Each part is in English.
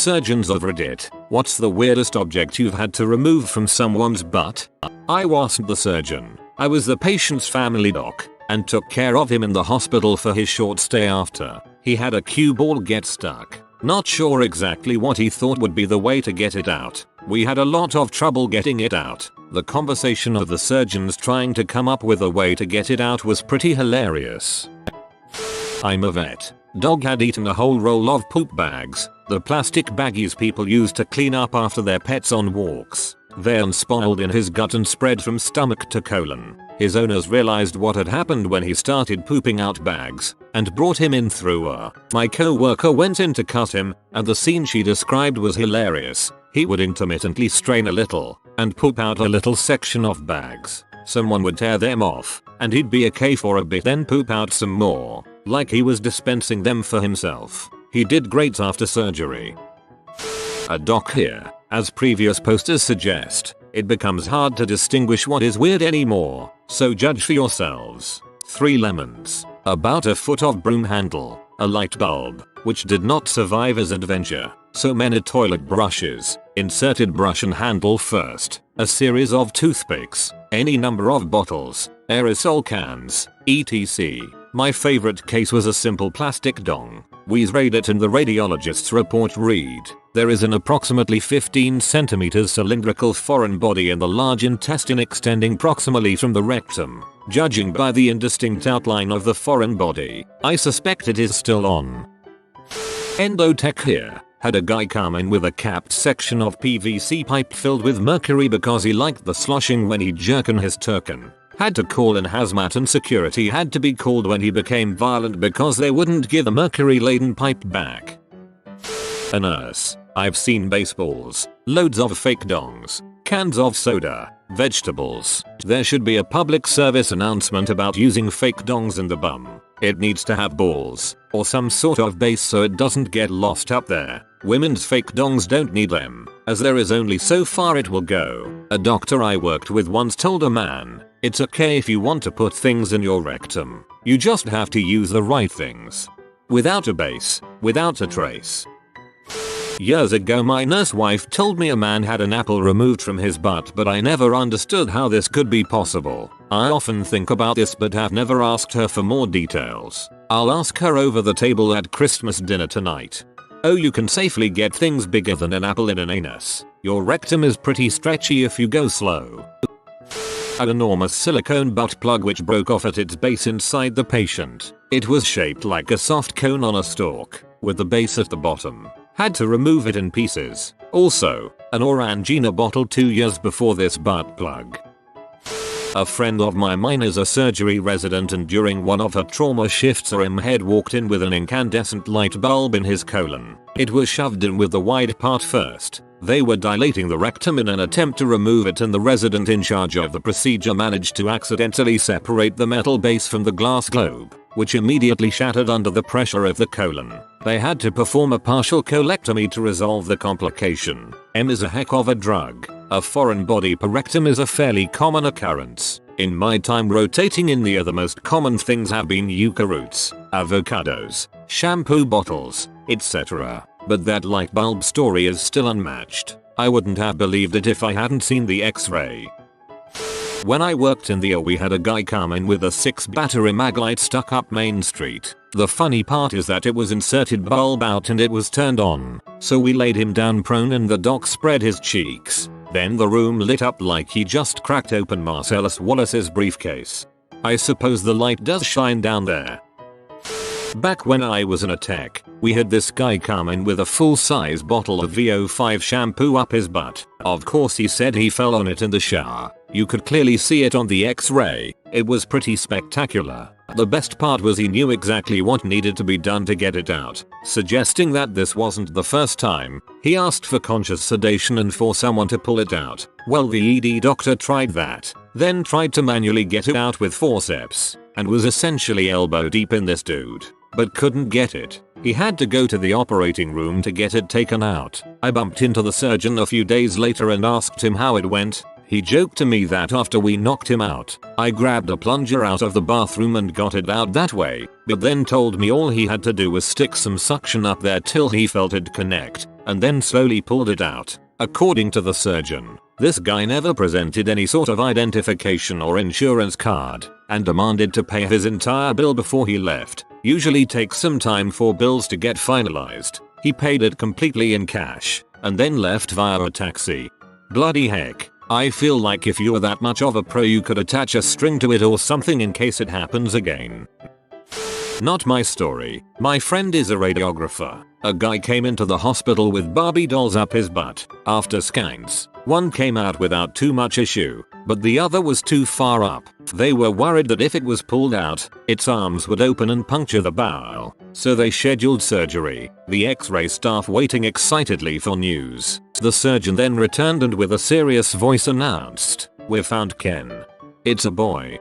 surgeons of Reddit, what's the weirdest object you've had to remove from someone's butt? I wasn't the surgeon. I was the patient's family doc and took care of him in the hospital for his short stay after. He had a cue ball get stuck. Not sure exactly what he thought would be the way to get it out. We had a lot of trouble getting it out. The conversation of the surgeons trying to come up with a way to get it out was pretty hilarious. I'm a vet. Dog had eaten a whole roll of poop bags, the plastic baggies people use to clean up after their pets on walks. They unspiraled in his gut and spread from stomach to colon. His owners realized what had happened when he started pooping out bags and brought him in through a. My co-worker went in to cut him, and the scene she described was hilarious. He would intermittently strain a little and poop out a little section of bags. Someone would tear them off, and he'd be okay for a bit, then poop out some more, like he was dispensing them for himself. He did great after surgery. A doc here. As previous posters suggest, it becomes hard to distinguish what is weird anymore, so judge for yourselves. 3 lemons, about a foot of broom handle, a light bulb, which did not survive his adventure, so many toilet brushes, inserted brush and handle first, a series of toothpicks, any number of bottles, aerosol cans, etc. My favorite case was a simple plastic dong. We read it and the radiologist's report read, there is an approximately 15 cm cylindrical foreign body in the large intestine extending proximally from the rectum. Judging by the indistinct outline of the foreign body, I suspect it is still on. Endotech here. Had a guy come in with a capped section of PVC pipe filled with mercury because he liked the sloshing when he jerkin his turkin. Had to call in hazmat and security had to be called when he became violent because they wouldn't give the mercury laden pipe back. A nurse. I've seen baseballs, loads of fake dongs, cans of soda, vegetables. There should be a public service announcement about using fake dongs in the bum. It needs to have balls or some sort of base so it doesn't get lost up there. Women's fake dongs don't need them, as there is only so far it will go. A doctor I worked with once told a man, it's okay if you want to put things in your rectum. You just have to use the right things. Without a base, without a trace. Years ago my nurse wife told me a man had an apple removed from his butt, but I never understood how this could be possible. I often think about this but have never asked her for more details. I'll ask her over the table at Christmas dinner tonight. Oh, you can safely get things bigger than an apple in an anus. Your rectum is pretty stretchy if you go slow. An enormous silicone butt plug which broke off at its base inside the patient. It was shaped like a soft cone on a stalk, with the base at the bottom. Had to remove it in pieces. Also, an Orangina bottle 2 years before this butt plug. A friend of mine is a surgery resident, and during one of her trauma shifts a head walked in with an incandescent light bulb in his colon. It was shoved in with the wide part first. They were dilating the rectum in an attempt to remove it, and the resident in charge of the procedure managed to accidentally separate the metal base from the glass globe, which immediately shattered under the pressure of the colon. They had to perform a partial colectomy to resolve the complication. M is a heck of a drug. A foreign body per rectum is a fairly common occurrence. In my time rotating India, the most common things have been yucca roots, avocados, shampoo bottles, etc. But that light bulb story is still unmatched. I wouldn't have believed it if I hadn't seen the X-ray. When I worked in the OR, we had a guy come in with a 6-battery mag light stuck up Main Street. The funny part is that it was inserted bulb out and it was turned on. So we laid him down prone and the doc spread his cheeks. Then the room lit up like he just cracked open Marcellus Wallace's briefcase. I suppose the light does shine down there. Back when I was in a tech, we had this guy come in with a full-size bottle of VO5 shampoo up his butt. Of course he said he fell on it in the shower. You could clearly see it on the X-ray. It was pretty spectacular. The best part was he knew exactly what needed to be done to get it out, suggesting that this wasn't the first time. He asked for conscious sedation and for someone to pull it out. Well, the ED doctor tried that, then tried to manually get it out with forceps, and was essentially elbow deep in this dude, but couldn't get it. He had to go to the operating room to get it taken out. I bumped into the surgeon a few days later and asked him how it went. He joked to me that after we knocked him out, I grabbed a plunger out of the bathroom and got it out that way, but then told me all he had to do was stick some suction up there till he felt it connect, and then slowly pulled it out. According to the surgeon, this guy never presented any sort of identification or insurance card, and demanded to pay his entire bill before he left. Usually takes some time for bills to get finalized. He paid it completely in cash, and then left via a taxi. Bloody heck. I feel like if you're that much of a pro you could attach a string to it or something in case it happens again. Not my story. My friend is a radiographer. A guy came into the hospital with Barbie dolls up his butt. After scans, one came out without too much issue, but the other was too far up. They were worried that if it was pulled out, its arms would open and puncture the bowel, so they scheduled surgery. The X-ray staff waiting excitedly for news. The surgeon then returned and with a serious voice announced, "We've found Ken. It's a boy."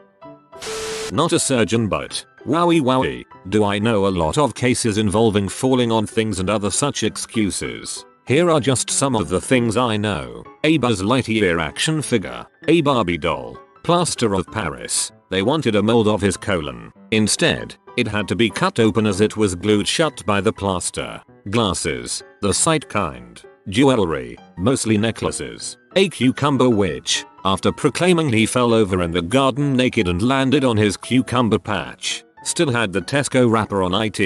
Not a surgeon, but wowie wowie, do I know a lot of cases involving falling on things and other such excuses. Here are just some of the things I know. A Buzz Lightyear action figure, a Barbie doll, plaster of Paris. They wanted a mold of his colon. Instead, it had to be cut open as it was glued shut by the plaster. Glasses, the sight kind. Jewelry, mostly necklaces. A cucumber which, after proclaiming he fell over in the garden naked and landed on his cucumber patch, still had the Tesco wrapper on it.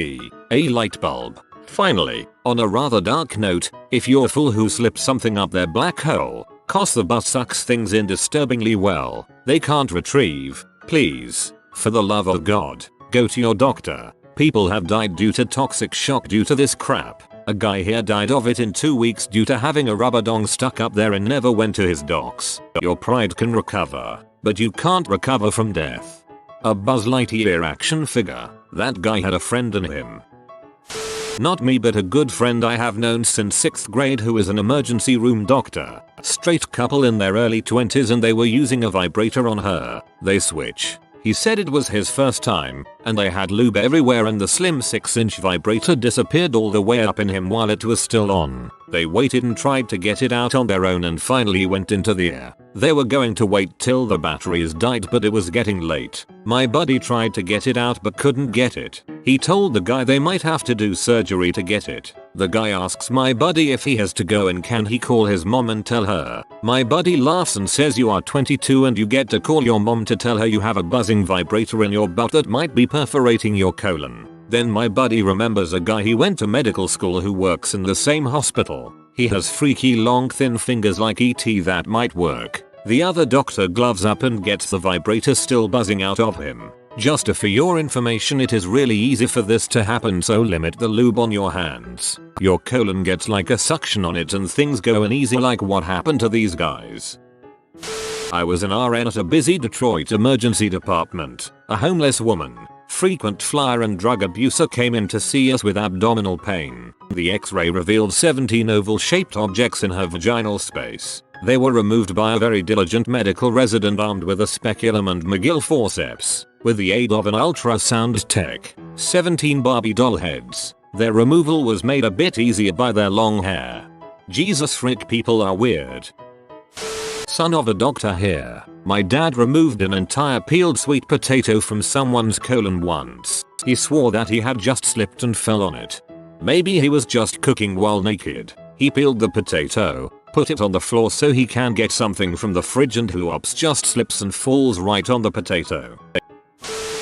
A light bulb. Finally, on a rather dark note, if you're a fool who slipped something up their black hole, cause the bus sucks things in disturbingly well, they can't retrieve, please, for the love of God, go to your doctor. People have died due to toxic shock due to this crap. A guy here died of it in 2 weeks due to having a rubber dong stuck up there and never went to his docs. Your pride can recover, but you can't recover from death. A Buzz Lightyear action figure. That guy had a friend in him. Not me, but a good friend I have known since 6th grade who is an emergency room doctor. Straight couple in their early 20s and they were using a vibrator on her. They switch. He said it was his first time, and they had lube everywhere and the slim 6-inch vibrator disappeared all the way up in him while it was still on. They waited and tried to get it out on their own and finally went into the air. They were going to wait till the batteries died but it was getting late. My buddy tried to get it out but couldn't get it. He told the guy they might have to do surgery to get it. The guy asks my buddy if he has to go and can he call his mom and tell her. My buddy laughs and says you are 22 and you get to call your mom to tell her you have a buzzing vibrator in your butt that might be perforating your colon. Then my buddy remembers a guy he went to medical school who works in the same hospital. He has freaky long thin fingers like ET that might work. The other doctor gloves up and gets the vibrator still buzzing out of him. Just for your information, it is really easy for this to happen, so limit the lube on your hands. Your colon gets like a suction on it and things go in easy like what happened to these guys. I was an RN at a busy Detroit emergency department. A homeless woman, frequent flyer and drug abuser came in to see us with abdominal pain. The X-ray revealed 17 oval-shaped objects in her vaginal space. They were removed by a very diligent medical resident armed with a speculum and McGill forceps. With the aid of an ultrasound tech, 17 Barbie doll heads. Their removal was made a bit easier by their long hair. Jesus frick, people are weird. Son of a doctor here. My dad removed an entire peeled sweet potato from someone's colon once. He swore that he had just slipped and fell on it. Maybe he was just cooking while naked. He peeled the potato, put it on the floor so he can get something from the fridge and whoops, just slips and falls right on the potato.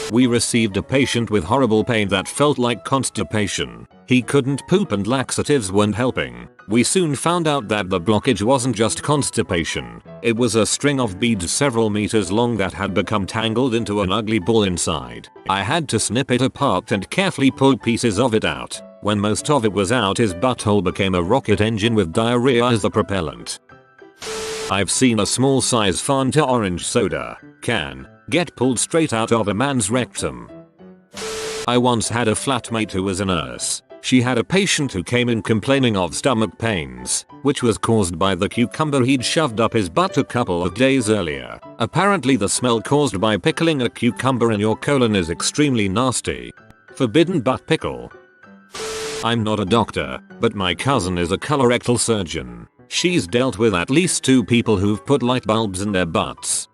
We received a patient with horrible pain that felt like constipation. He couldn't poop and laxatives weren't helping. We soon found out that the blockage wasn't just constipation. It was a string of beads several meters long that had become tangled into an ugly ball inside. I had to snip it apart and carefully pull pieces of it out. When most of it was out, his butthole became a rocket engine with diarrhea as the propellant. I've seen a small size Fanta orange soda can get pulled straight out of a man's rectum. I once had a flatmate who was a nurse. She had a patient who came in complaining of stomach pains, which was caused by the cucumber he'd shoved up his butt a couple of days earlier. Apparently the smell caused by pickling a cucumber in your colon is extremely nasty. Forbidden butt pickle. I'm not a doctor, but my cousin is a colorectal surgeon. She's dealt with at least 2 people who've put light bulbs in their butts.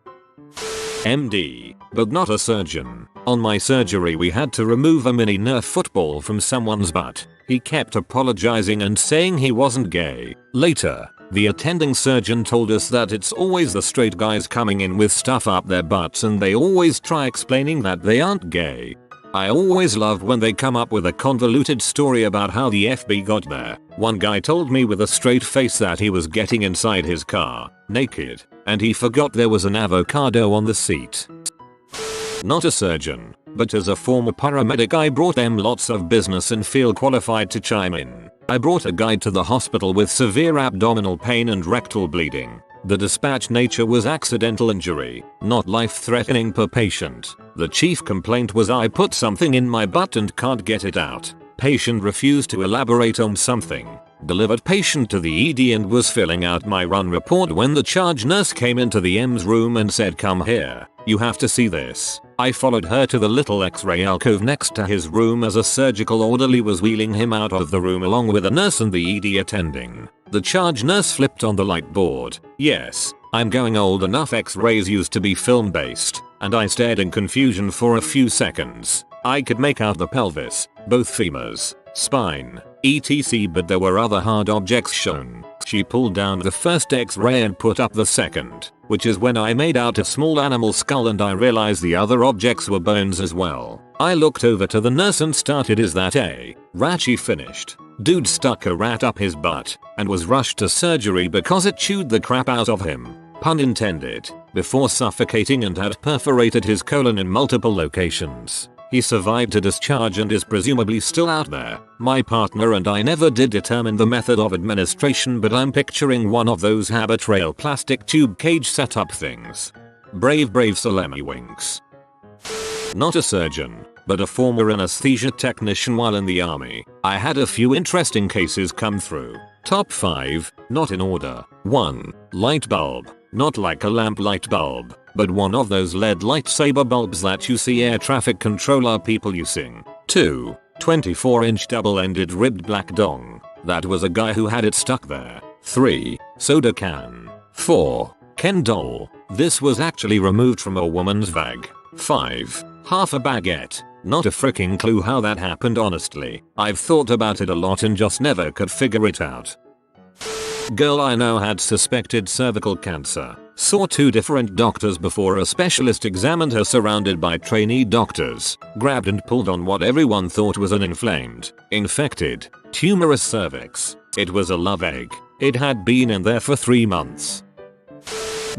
MD, but not a surgeon. On my surgery we had to remove a mini Nerf football from someone's butt. He kept apologizing and saying he wasn't gay. Later, the attending surgeon told us that it's always the straight guys coming in with stuff up their butts and they always try explaining that they aren't gay. I always love when they come up with a convoluted story about how the FB got there. One guy told me with a straight face that he was getting inside his car, naked, and he forgot there was an avocado on the seat. Not a surgeon, but as a former paramedic I brought them lots of business and feel qualified to chime in. I brought a guy to the hospital with severe abdominal pain and rectal bleeding. The dispatch nature was accidental injury, not life-threatening per patient. The chief complaint was I put something in my butt and can't get it out. Patient refused to elaborate on something. Delivered patient to the ED and was filling out my run report when the charge nurse came into the EMS room and said, "Come here, you have to see this." I followed her to the little x-ray alcove next to his room as a surgical orderly was wheeling him out of the room along with a nurse and the ED attending. The charge nurse flipped on the light board. Yes, I'm going old enough, x-rays used to be film based, and I stared in confusion for a few seconds. I could make out the pelvis, both femurs, spine, etc, but there were other hard objects shown. She pulled down the first x-ray and put up the second, which is when I made out a small animal skull and I realized the other objects were bones as well. I looked over to the nurse and started, "Is that a rat?" She finished. Dude stuck a rat up his butt and was rushed to surgery because it chewed the crap out of him, pun intended, before suffocating and had perforated his colon in multiple locations. He survived to discharge and is presumably still out there. My partner and I never did determine the method of administration, but I'm picturing one of those Habitrail plastic tube cage setup things. Brave Salemi winks. Not a surgeon, but a former anesthesia technician while in the army. I had a few interesting cases come through. Top 5, not in order. 1. Light bulb. Not like a lamp light bulb, but one of those LED lightsaber bulbs that you see air traffic controller people using. 2. 24-inch double-ended ribbed black dong. That was a guy who had it stuck there. 3. Soda can. 4. Ken doll. This was actually removed from a woman's vag. 5. Half a baguette. Not a freaking clue how that happened, honestly. I've thought about it a lot and just never could figure it out. Girl I know had suspected cervical cancer. Saw 2 different doctors before a specialist examined her surrounded by trainee doctors. Grabbed and pulled on what everyone thought was an infected, tumorous cervix. It was a love egg. It had been in there for 3 months.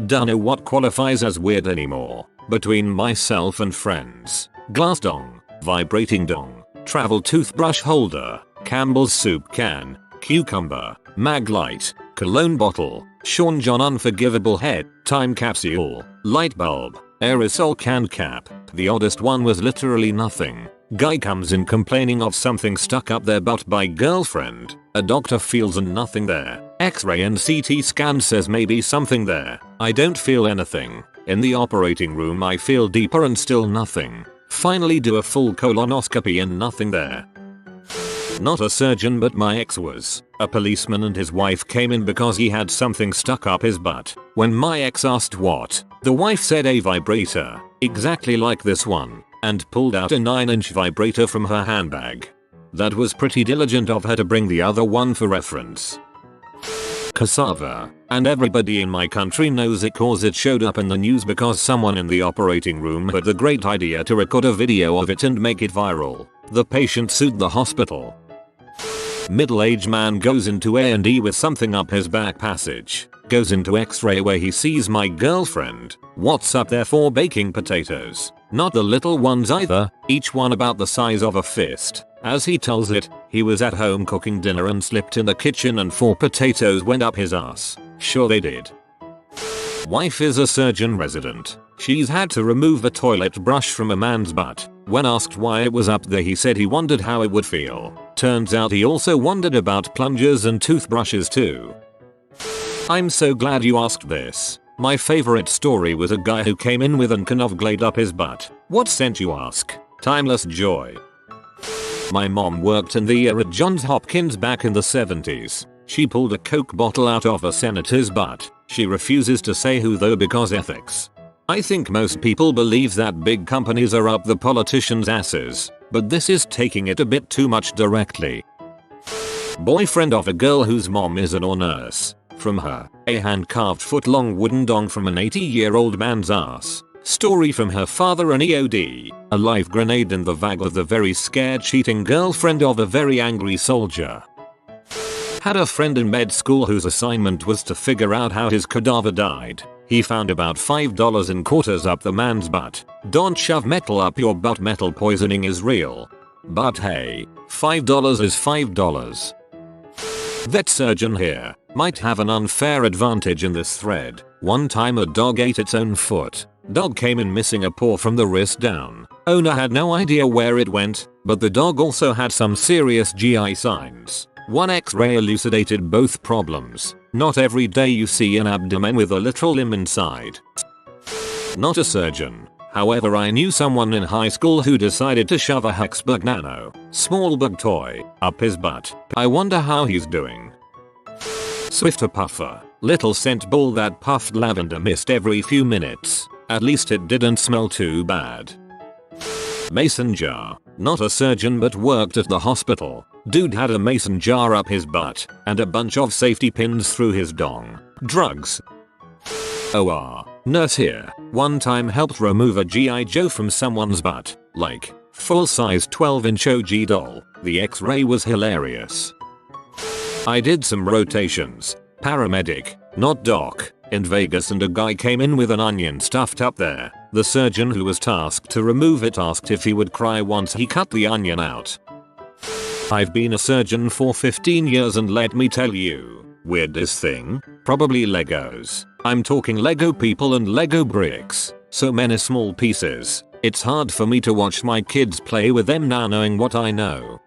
Don't know what qualifies as weird anymore. Between myself and friends. Glass dong, vibrating dong, travel toothbrush holder, Campbell's soup can, cucumber, mag light, cologne bottle, Sean John unforgivable head, time capsule, light bulb, aerosol can cap. The oddest one was literally nothing. Guy comes in complaining of something stuck up their butt by girlfriend. A doctor feels and nothing there. X-ray and CT scan says maybe something there. I don't feel anything. In the operating room I feel deeper and still nothing. Finally do a full colonoscopy and nothing there. Not a surgeon, but my ex was. A policeman and his wife came in because he had something stuck up his butt. When my ex asked what, the wife said a vibrator, exactly like this one, and pulled out a 9-inch vibrator from her handbag. That was pretty diligent of her to bring the other one for reference. Cassava. And everybody in my country knows it cause it showed up in the news because someone in the operating room had the great idea to record a video of it and make it viral. The patient sued the hospital. Middle-aged man goes into A&E with something up his back passage. Goes into x-ray where he sees my girlfriend. What's up there? 4 baking potatoes. Not the little ones either, each one about the size of a fist. As he tells it, he was at home cooking dinner and slipped in the kitchen and 4 potatoes went up his ass. Sure they did. Wife is a surgeon resident. She's had to remove a toilet brush from a man's butt. When asked why it was up there, he said he wondered how it would feel. Turns out he also wondered about plungers and toothbrushes too. I'm so glad you asked this. My favorite story was a guy who came in with an can of Glade up his butt. What scent, you ask? Timeless joy. My mom worked in the ER at Johns Hopkins back in the 70s. She pulled a Coke bottle out of a senator's butt. She refuses to say who though because ethics. I think most people believe that big companies are up the politicians' asses, but this is taking it a bit too much directly. Boyfriend of a girl whose mom is an or nurse. From her, a hand-carved foot-long wooden dong from an 80-year-old man's ass. Story from her father, an EOD, a live grenade in the vag of the very scared cheating girlfriend of a very angry soldier. Had a friend in med school whose assignment was to figure out how his cadaver died. He found about $5 in quarters up the man's butt. Don't shove metal up your butt, metal poisoning is real. But hey, $5 is $5. Vet surgeon here might have an unfair advantage in this thread. One time a dog ate its own foot. Dog came in missing a paw from the wrist down. Owner had no idea where it went, but the dog also had some serious GI signs. One X-ray elucidated both problems. Not every day you see an abdomen with a literal limb inside. Not a surgeon. However, I knew someone in high school who decided to shove a Hexbug Nano, small bug toy, up his butt. I wonder how he's doing. Swiffer puffer. Little scent ball that puffed lavender mist every few minutes. At least it didn't smell too bad. Mason jar. Not a surgeon but worked at the hospital. Dude had a mason jar up his butt and a bunch of safety pins through his dong. Drugs. OR. Nurse here. One time helped remove a G.I. Joe from someone's butt. Like, full-size 12-inch OG doll. The X-ray was hilarious. I did some rotations. Paramedic, not doc, in Vegas, and a guy came in with an onion stuffed up there. The surgeon who was tasked to remove it asked if he would cry once he cut the onion out. I've been a surgeon for 15 years and let me tell you, weirdest thing? Probably Legos. I'm talking Lego people and Lego bricks. So many small pieces. It's hard for me to watch my kids play with them now knowing what I know.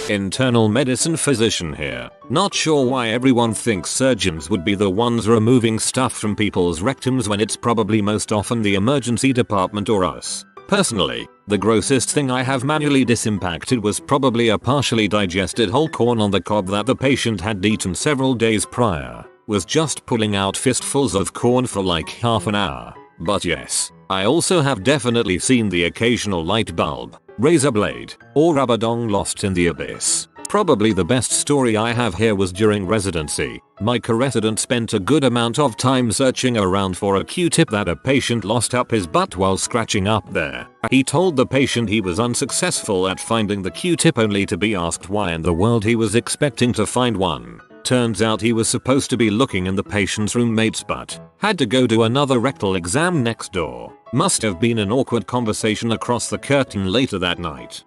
Internal medicine physician here. Not sure why everyone thinks surgeons would be the ones removing stuff from people's rectums when it's probably most often the emergency department or us. Personally, the grossest thing I have manually disimpacted was probably a partially digested whole corn on the cob that the patient had eaten several days prior. Was just pulling out fistfuls of corn for like half an hour. But yes, I also have definitely seen the occasional light bulb, razor blade, or rubber dong lost in the abyss. Probably the best story I have here was during residency. My co-resident spent a good amount of time searching around for a Q-tip that a patient lost up his butt while scratching up there. He told the patient he was unsuccessful at finding the Q-tip only to be asked why in the world he was expecting to find one. Turns out he was supposed to be looking in the patient's roommate's butt. Had to go to another rectal exam next door. Must have been an awkward conversation across the curtain later that night.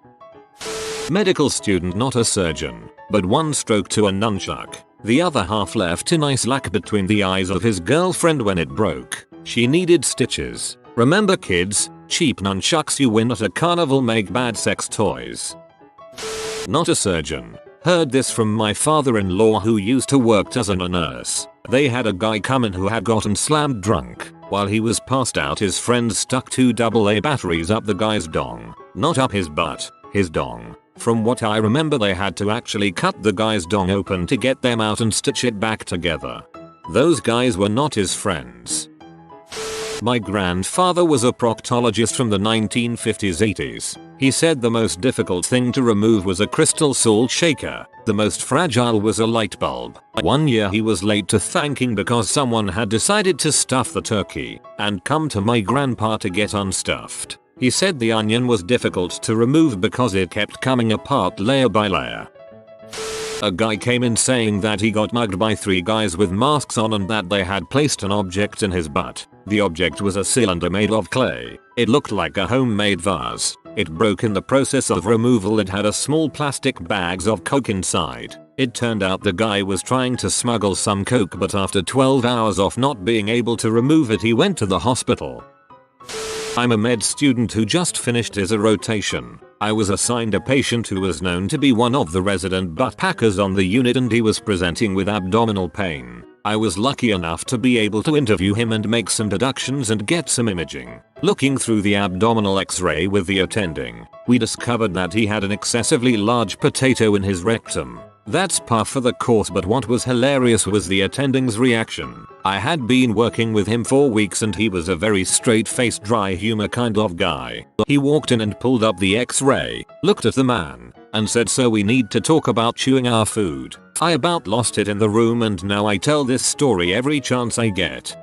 Medical student, not a surgeon, but one stroke to a nunchuck. The other half left in ice lack between the eyes of his girlfriend when it broke. She needed stitches. Remember kids, cheap nunchucks you win at a carnival make bad sex toys. Not a surgeon. Heard this from my father-in-law who used to work as a nurse. They had a guy come in who had gotten slammed drunk. While he was passed out, his friends stuck 2 AA batteries up the guy's dong. Not up his butt, his dong. From what I remember, they had to actually cut the guy's dong open to get them out and stitch it back together. Those guys were not his friends. My grandfather was a proctologist from the 1950s-80s. He said the most difficult thing to remove was a crystal salt shaker. The most fragile was a light bulb. One year he was late to thanking because someone had decided to stuff the turkey and come to my grandpa to get unstuffed. He said the onion was difficult to remove because it kept coming apart layer by layer. A guy came in saying that he got mugged by 3 guys with masks on and that they had placed an object in his butt. The object was a cylinder made of clay. It looked like a homemade vase. It broke in the process of removal. It had a small plastic bags of coke inside. It turned out the guy was trying to smuggle some coke, but after 12 hours of not being able to remove it, he went to the hospital. I'm a med student who just finished his rotation. I was assigned a patient who was known to be one of the resident butt packers on the unit, and he was presenting with abdominal pain. I was lucky enough to be able to interview him and make some deductions and get some imaging. Looking through the abdominal x-ray with the attending, we discovered that he had an excessively large potato in his rectum. That's par for the course, but what was hilarious was the attending's reaction. I had been working with him for weeks and he was a very straight-faced dry humor kind of guy. He walked in and pulled up the x-ray, looked at the man, and said, "So we need to talk about chewing our food." I about lost it in the room, and now I tell this story every chance I get.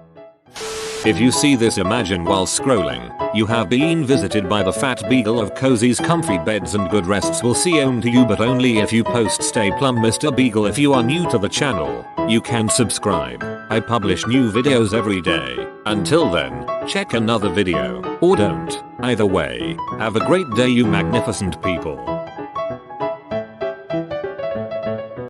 If you see this, imagine while scrolling, you have been visited by the fat beagle of cozy's comfy beds and good rests will see owned to you, but only if you post "Stay plumb Mr. Beagle." If you are new to the channel, you can subscribe. I publish new videos every day. Until then, check another video, or don't. Either way, have a great day, you magnificent people.